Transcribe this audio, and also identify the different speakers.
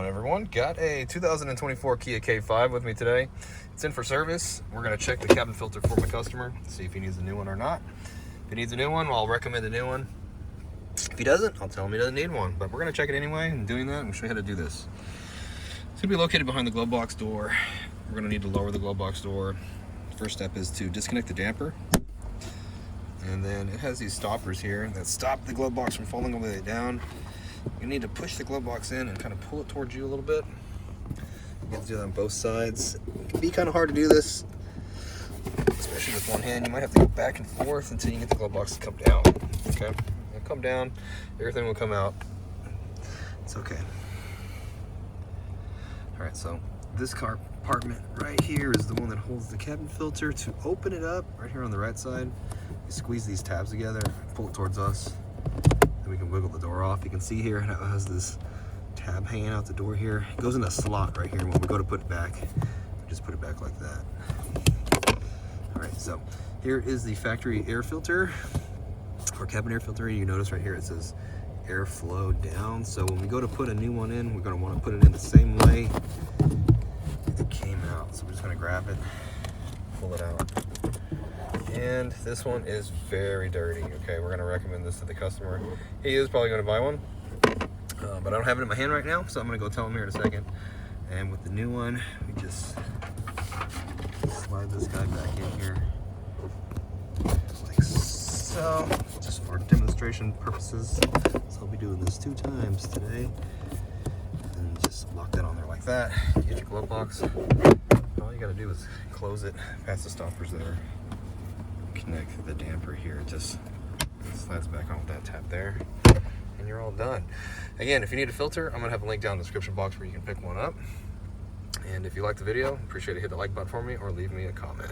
Speaker 1: Everyone, got a 2024 Kia K5 with me today. It's in for service. We're going to check the cabin filter for my customer, see if he needs a new one or not. If he needs a new one, well, I'll recommend a new one. If he doesn't, I'll tell him he doesn't need one. But we're going to check it anyway, and doing that, I'm going to show you how to do this. It's going to be located behind the glove box door. We're going to need to lower the glove box door. First step is to disconnect the damper. And then it has these stoppers here that stop the glove box from falling all the way down. You need to push the glove box in and kind of pull it towards you a little bit. You have to do that on both sides. It can be kind of hard to do this, especially with one hand. You might have to go back and forth until you get the glove box to come down. Okay, it'll come down, everything will come out. It's okay. All right, so this compartment right here is the one that holds the cabin filter. To open it up, right here on the right side, you squeeze these tabs together, pull it towards us. We can wiggle the door off. You can see here it has this tab hanging out the door here. It goes in a slot right here. When we go to put it back, we just put it back like that. All right, so here is the factory air filter or cabin air filter. You notice right here it says airflow down. So when we go to put a new one in, we're going to want to put it in the same way it came out. So we're just going to grab it, pull it out. And this one is very dirty. Okay, we're going to recommend this to the customer. He is probably going to buy one, but I don't have it in my hand right now, so I'm going to go tell him here in a second. And with the new one, we just slide this guy back in here like so, just for demonstration purposes. So I'll be doing this 2 times today. And just lock that on there like that. Get your glove box. All you got to do is close it past the stoppers there. Connect the damper here, it just slides back on with that tab there, and you're all done. Again, if you need a filter, I'm gonna have a link down in the description box where you can pick one up. And if you like the video, appreciate it, hit the like button for me or leave me a comment.